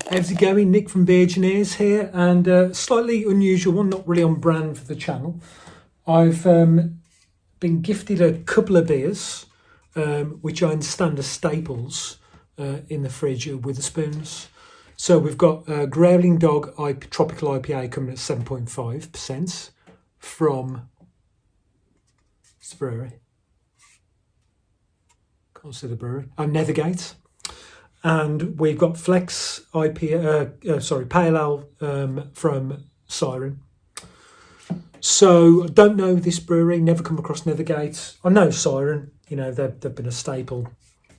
How's it going? Nick from Beer-Gineers here, and a slightly unusual one, not really on brand for the channel. I've been gifted a couple of beers, which I understand are staples in the fridge at Wetherspoons. So we've got Growling Dog Tropical IPA coming at 7.5% from the brewery. Can't see the brewery. Nethergate. And we've got Flex IPA, Pale Ale from Siren. So I don't know this brewery, never come across Nethergate. I know Siren, they've been a staple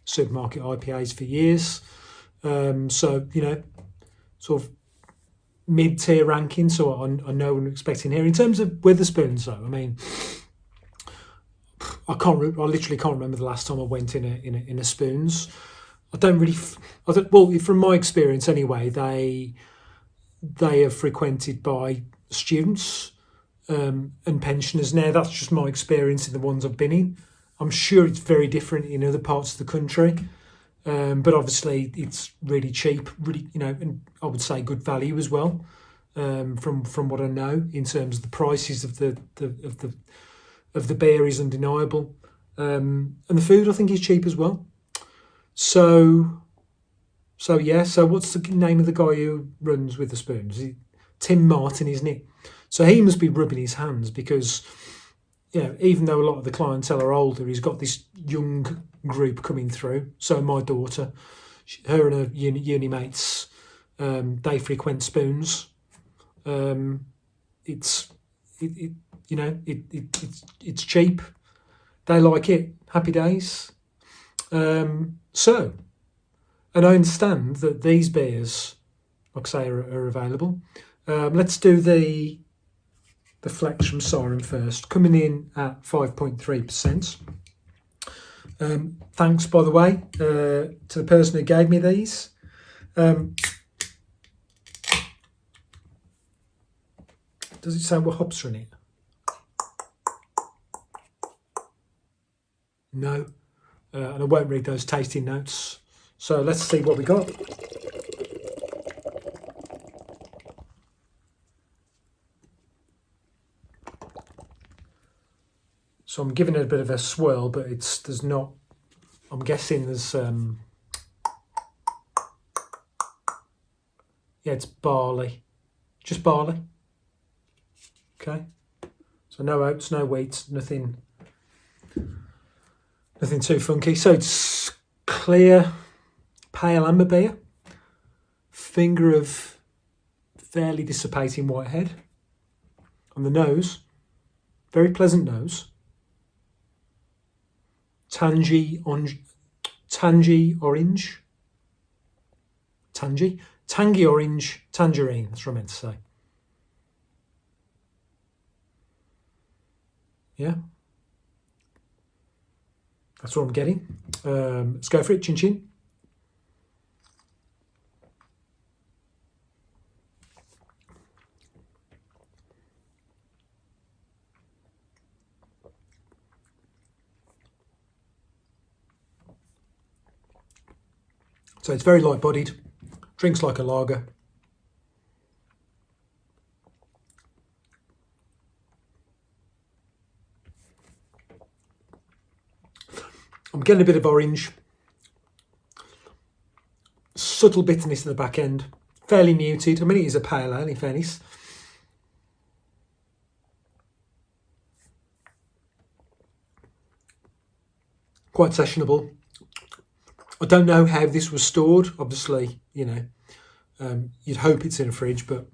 supermarket IPAs for years. So, sort of mid-tier ranking, so I know what I'm expecting here. In terms of Wetherspoons, though, I mean, I literally can't remember the last time I went in a Spoons. From my experience anyway, they are frequented by students and pensioners. Now, that's just my experience in the ones I've been in. I'm sure it's very different in other parts of the country, but obviously it's really cheap, really, and I would say good value as well. From what I know in terms of the prices of the beer is undeniable, and the food I think is cheap as well. So yeah. So what's the name of the guy who runs Wetherspoons? Tim Martin, isn't it? So he must be rubbing his hands because, even though a lot of the clientele are older, he's got this young group coming through. So my daughter, her and her uni mates, they frequent Spoons. It's cheap. They like it. Happy days. And I understand that these beers, like I say, are available. Let's do the Flex from Siren first, coming in at 5.3%. Thanks, by the way, to the person who gave me these. Does it say what hops are in it? No. And I won't read those tasting notes. So let's see what we got. So I'm giving it a bit of a swirl, but I'm guessing there's, it's barley. Just barley. Okay. So no oats, no wheat, nothing too funky. So it's clear, pale amber beer. Finger of fairly dissipating white head. On the nose, very pleasant nose. Tangy orange. Tangy orange, tangerine. That's what I meant to say. Yeah. That's what I'm getting. Let's go for it. Chin chin. So it's very light-bodied. Drinks like a lager. I'm getting a bit of orange. Subtle bitterness in the back end. Fairly muted. I mean, it is a pale ale, in fairness. Quite sessionable. I don't know how this was stored. Obviously, you'd hope it's in a fridge, but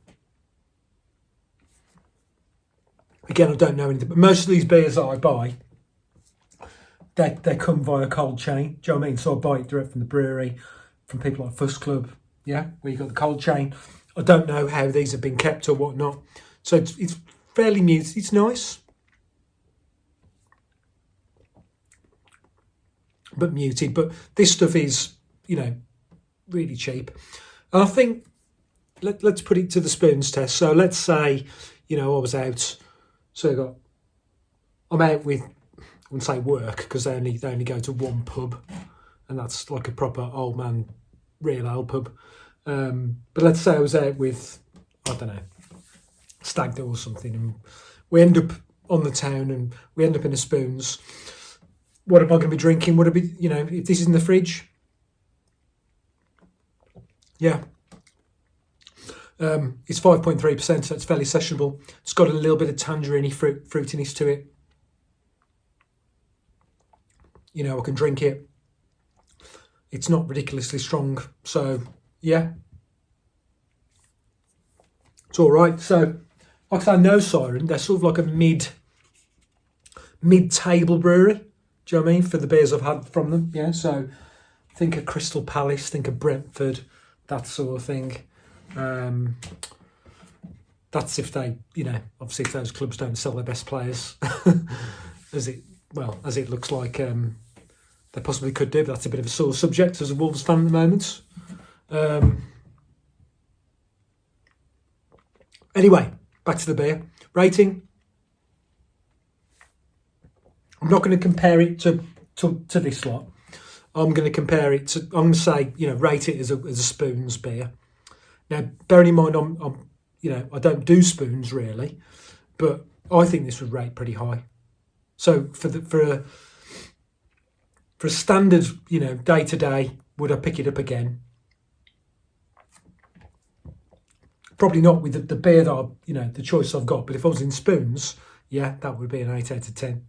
again, I don't know anything. But most of these beers that I buy, they come via cold chain. Do you know what I mean? So I buy it direct from the brewery, from people like Fuss Club, where you got the cold chain. I don't know how these have been kept or whatnot. So it's fairly muted. It's nice, but muted. But this stuff is, really cheap. And I think let's put it to the Spoons test. So let's say, I was out. So I'm out with, I wouldn't say work because they only go to one pub, and that's like a proper old man real ale pub. But let's say I was out with, I don't know, stag do or something, and we end up on the town and we end up in a Spoons. What am I going to be drinking? Would it be, if this is in the fridge? Yeah. It's 5.3%, so it's fairly sessionable. It's got a little bit of tangerine fruitiness to it. I can drink it. It's not ridiculously strong, so yeah. It's all right. So, like I say, I know Siren. They're sort of like a mid-table brewery. Do you know what I mean? For the beers I've had from them, yeah. So, think of Crystal Palace, think of Brentford, that sort of thing. That's if they, obviously if those clubs don't sell their best players, as it looks like they possibly could do. But that's a bit of a sore subject as a Wolves fan at the moment. Anyway, back to the beer. Rating. I'm not going to compare it to this lot. I'm going to compare it to, I'm going to say, rate it as a Spoons beer. Now, bearing in mind, I don't do Spoons really, but I think this would rate pretty high. So for a standard, day to day, would I pick it up again? Probably not with the beer that the choice I've got. But if I was in Spoons, yeah, that would be an 8 out of 10.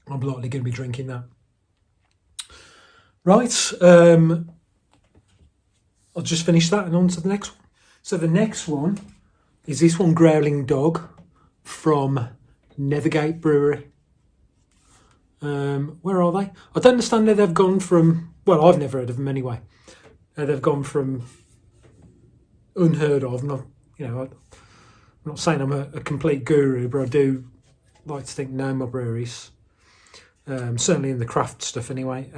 I'm likely going to be drinking that. Right, I'll just finish that and on to the next one. So the next one is this one, Growling Dog from Nethergate Brewery. Where are they? I don't understand how they've gone from, well, I've never heard of them anyway. They've gone from unheard of. I'm not saying I'm a complete guru, but I do like to think know my breweries. Certainly in the craft stuff anyway.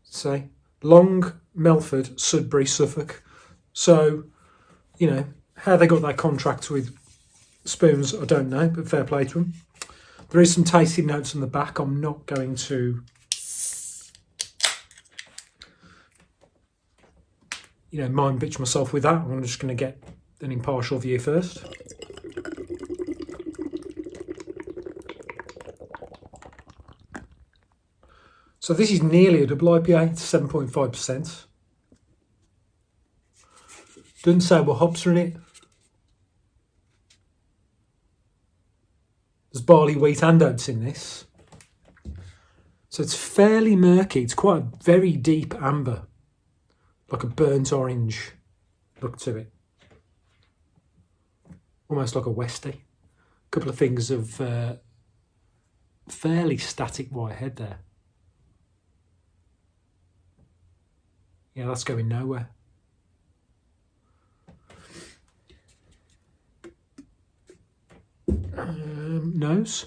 Say Long, Melford, Sudbury, Suffolk. So, how they got that contract with Spoons, I don't know, but fair play to them. There is some tasting notes on the back. I'm not going to, mind bitch myself with that. I'm just going to get an impartial view first. So this is nearly a double IPA, it's 7.5%. Doesn't say what hops are in it. There's barley, wheat and oats in this. So it's fairly murky. It's quite a very deep amber, like a burnt orange look to it. Almost like a Westie. A couple of things of fairly static white head there. Yeah, that's going nowhere. Nose.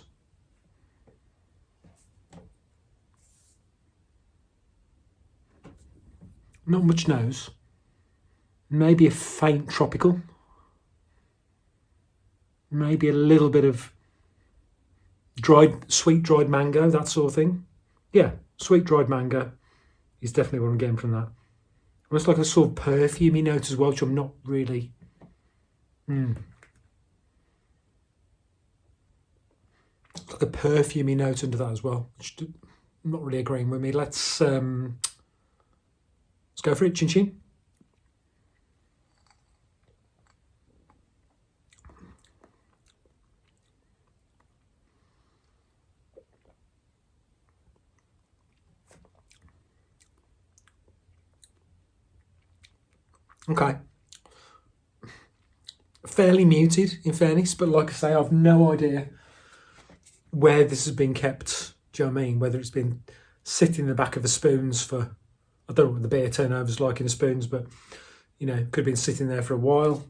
Not much nose. Maybe a faint tropical. Maybe a little bit of sweet dried mango, that sort of thing. Yeah, sweet dried mango is definitely what I'm getting from that. Almost like a sort of perfumey note as well, which I'm not really. Like a perfumey note under that as well, which I'm not really agreeing with me. Let's go for it, chin chin. Okay. Fairly muted, in fairness, but like I say, I've no idea where this has been kept. Do you know what I mean? Whether it's been sitting in the back of a Spoons for, I don't know what the beer turnover's like in the Spoons, but could have been sitting there for a while.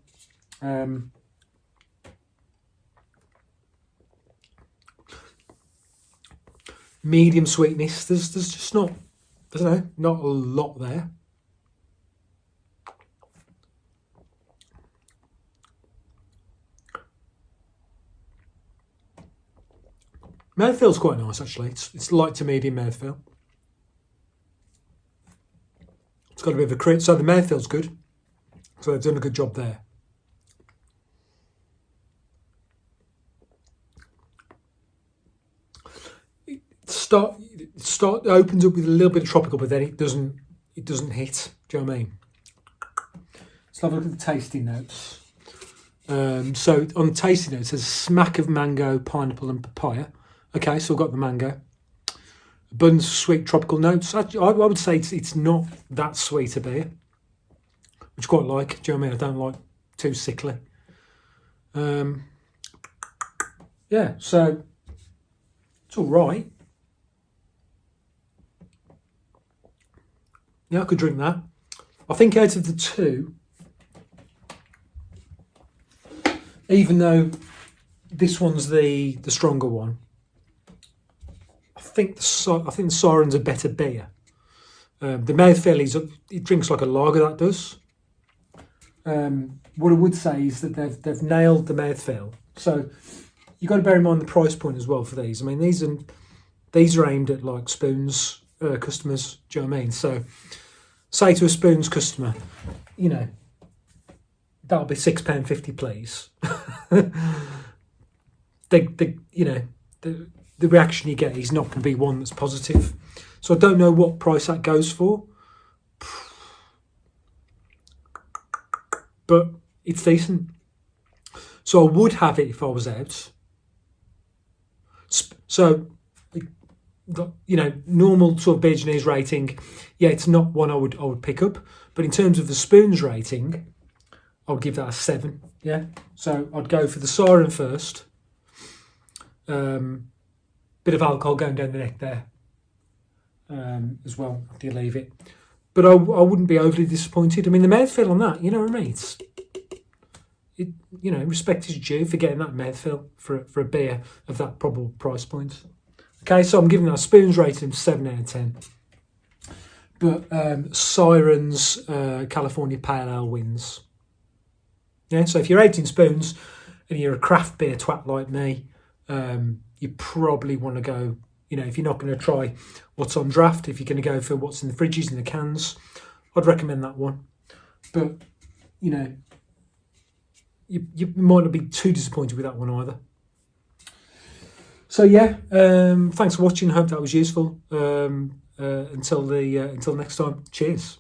Medium sweetness. There's just not, I don't know, not a lot there. Mouthfeel's quite nice actually. It's light to medium mouthfeel. It's got a bit of a crit, so the mouthfeel's good. So they've done a good job there. It opens up with a little bit of tropical, but then it doesn't hit. Do you know what I mean? Let's have a look at the tasting notes. So on the tasting notes, there's a smack of mango, pineapple, and papaya. Okay, so I've got the mango. Abundance of sweet tropical notes. I would say it's not that sweet a beer, which I quite like. Do you know what I mean? I don't like too sickly. Yeah, so it's all right. Yeah, I could drink that. I think out of the two, even though this one's the stronger one, I think the Siren's a better beer. The mouthfeel it drinks like a lager, that does. What I would say is that they've nailed the mouthfeel. So you've got to bear in mind the price point as well for these. I mean, these are aimed at like Spoons customers. Do you know what I mean? So say to a Spoons customer, you know, that'll be £6.50, please. The reaction you get is not going to be one that's positive. So I don't know what price that goes for, but it's decent. So I would have it if I was out. So, you know, normal sort of Beer-Gineers rating, yeah, it's not one I would pick up. But in terms of the Spoons rating, I would give that a 7. Yeah, so I'd go for the Siren first. Bit of alcohol going down the neck there as well after you leave it. But I wouldn't be overly disappointed. I mean, the mouthfeel on that, you know what I mean? Respect is due for getting that mouthfeel for a beer of that probable price point. Okay, so I'm giving that a Spoons rating of 7 out of 10. But Siren's California Pale Ale wins. Yeah, so if you're out in Spoons and you're a craft beer twat like me, you probably want to go, you know, if you're not going to try what's on draft, if you're going to go for what's in the fridges and the cans, I'd recommend that one. But, you know, you might not be too disappointed with that one either. So yeah, thanks for watching. Hope that was useful. Until next time, cheers.